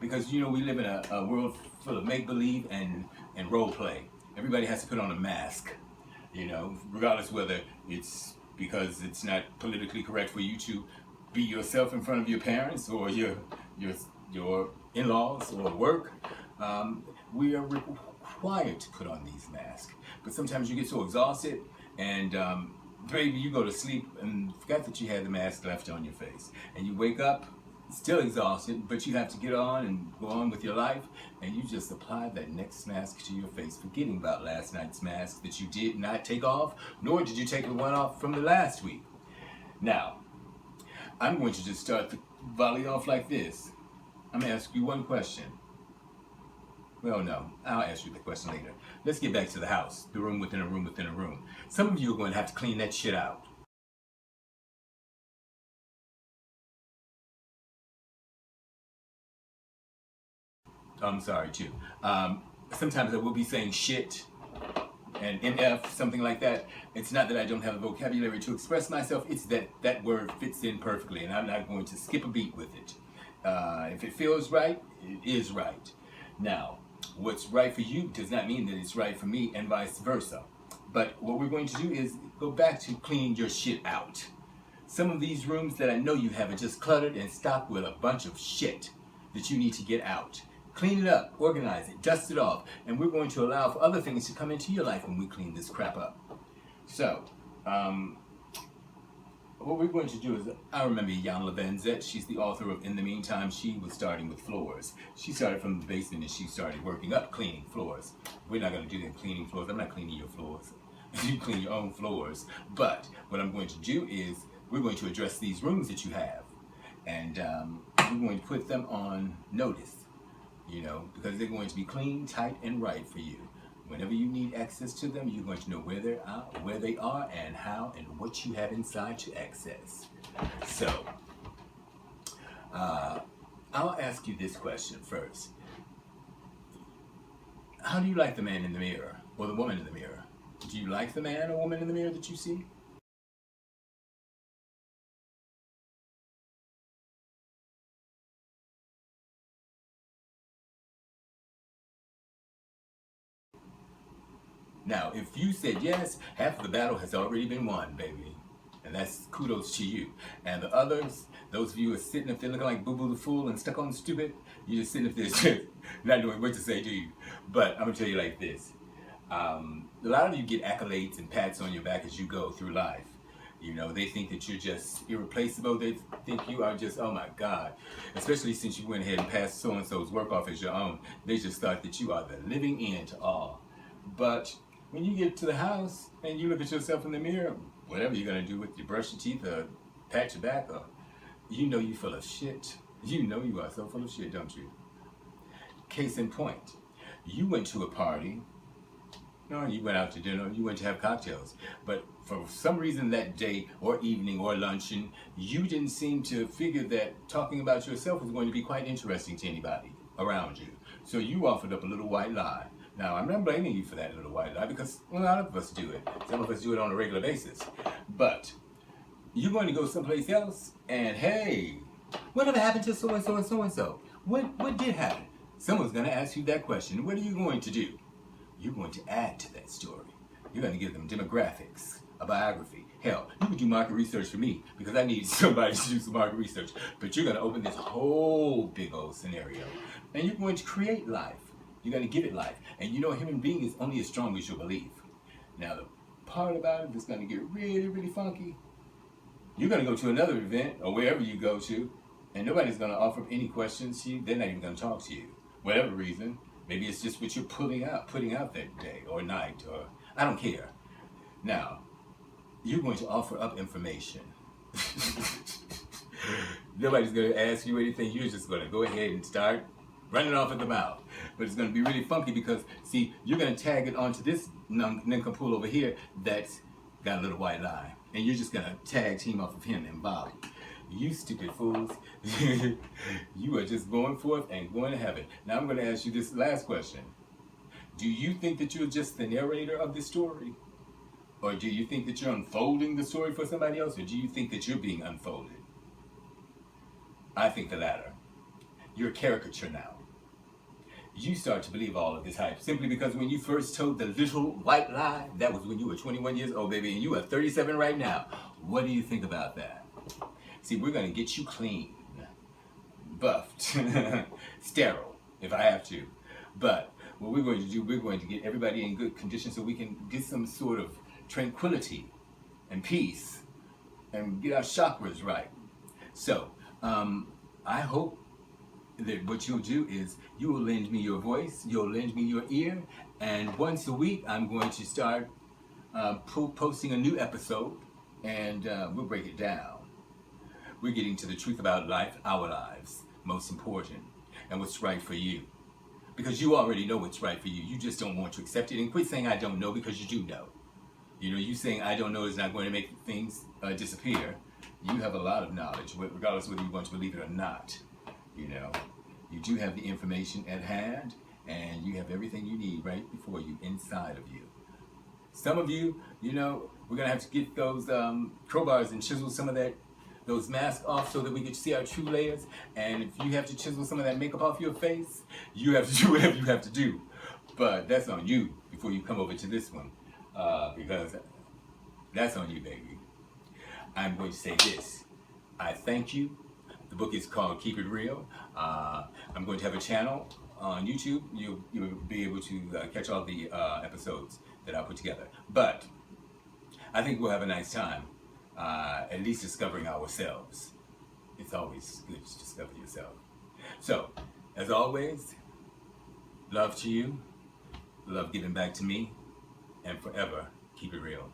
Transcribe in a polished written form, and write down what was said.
Because you know we live in a world full of make believe and role play. Everybody has to put on a mask, you know, regardless whether it's because it's not politically correct for you to be yourself in front of your parents or your your in-laws or work. We are required to put on these masks, but sometimes you get so exhausted and baby, you go to sleep and forget that you had the mask left on your face, and you wake up still exhausted, but you have to get on and go on with your life, and you just apply that next mask to your face, forgetting about last night's mask that you did not take off, nor did you take the one off from the last week. Now, I'm going to just start the volley off like this. I'm going to ask you one question. Well, no, I'll ask you the question later. Let's get back to the house, the room within a room within a room. Some of you are going to have to clean that shit out. I'm sorry too. Sometimes I will be saying shit and MF, something like that. It's not that I don't have the vocabulary to express myself, it's that that word fits in perfectly and I'm not going to skip a beat with it. If it feels right, it is right. Now, what's right for you does not mean that it's right for me and vice versa. But what we're going to do is go back to cleaning your shit out. Some of these rooms that I know you have are just cluttered and stocked with a bunch of shit that you need to get out. Clean it up, organize it, dust it off, and we're going to allow for other things to come into your life when we clean this crap up. So, what we're going to do is, I remember Iyanla Vanzant, she's the author of In the Meantime, she was starting with floors. She started from the basement and she started working up cleaning floors. We're not going to do that cleaning floors, I'm not cleaning your floors. You clean your own floors. But what I'm going to do is, we're going to address these rooms that you have. And we're going to put them on notice. You know, because they're going to be clean, tight, and right for you. Whenever you need access to them, you're going to know where they are, and how, and what you have inside to access. So, I'll ask you this question first. How do you like the man in the mirror, or the woman in the mirror? Do you like the man or woman in the mirror that you see? Now, if you said yes, half of the battle has already been won, baby. And that's kudos to you. And the others, those of you who are sitting up there looking like Boo Boo the Fool and stuck on stupid, you're just sitting up there just not knowing what to say, do you? But I'm going to tell you like this. A lot of you get accolades and pats on your back as you go through life. You know, they think that you're just irreplaceable. They think you are just, oh my God. Especially since you went ahead and passed so-and-so's work off as your own. They just thought that you are the living end to all. But when you get to the house and you look at yourself in the mirror, whatever you're going to do with you, brush your teeth or pat your back, or you know you're full of shit. You know you are so full of shit, don't you? Case in point, you went to a party, no, you went out to dinner, you went to have cocktails, but for some reason that day or evening or luncheon, you didn't seem to figure that talking about yourself was going to be quite interesting to anybody around you. So you offered up a little white lie. Now, I'm not blaming you for that little white lie because a lot of us do it. Some of us do it on a regular basis. But you're going to go someplace else and hey, whatever happened to so-and-so and so-and-so? What did happen? Someone's going to ask you that question. What are you going to do? You're going to add to that story. You're going to give them demographics, a biography. Hell, you could do market research for me because I need somebody to do some market research. But you're going to open this whole big old scenario. And you're going to create life. You're going to give it life. And you know a human being is only as strong as your belief. Now the part about it that's going to get really, really funky, you're going to go to another event or wherever you go to, and nobody's going to offer up any questions to you. They're not even going to talk to you. Whatever reason. Maybe it's just what you're putting out that day or night, or I don't care. Now, you're going to offer up information. Nobody's going to ask you anything. You're just going to go ahead and start running off at the mouth. But it's going to be really funky because, see, you're going to tag it onto this nincompoop over here that's got a little white lie. And you're just going to tag team off of him and volley. You stupid fools. You are just going forth and going to heaven. Now I'm going to ask you this last question. Do you think that you're just the narrator of this story? Or do you think that you're unfolding the story for somebody else? Or do you think that you're being unfolded? I think the latter. you're a caricature now. You start to believe all of this hype simply because when you first told the little white lie, that was when you were 21 years old, baby, and you are 37 right now. What do you think about that? See, we're going to get you clean, buffed, sterile, if I have to. But what we're going to do, we're going to get everybody in good condition so we can get some sort of tranquility and peace and get our chakras right. So, I hope that what you'll do is you will lend me your voice, you'll lend me your ear, and once a week I'm going to start posting a new episode, and we'll break it down. We're getting to the truth about life, our lives, most important, and what's right for you. Because you already know what's right for you. You just don't want to accept it. And quit saying I don't know, because you do know. You know, you saying I don't know is not going to make things disappear. You have a lot of knowledge, regardless of whether you want to believe it or not. You know, you do have the information at hand, and you have everything you need right before you, inside of you. Some of you, you know, we're going to have to get those crowbars and chisel some of those masks off so that we can see our true layers. And if you have to chisel some of that makeup off your face, you have to do whatever you have to do. But that's on you before you come over to this one, because that's on you, baby. I'm going to say this. I thank you. The book is called Keep It Real. I'm going to have a channel on YouTube. You'll be able to catch all the episodes that I put together. But I think we'll have a nice time, at least discovering ourselves. It's always good to discover yourself. So, as always, love to you, love giving back to me, and forever keep it real.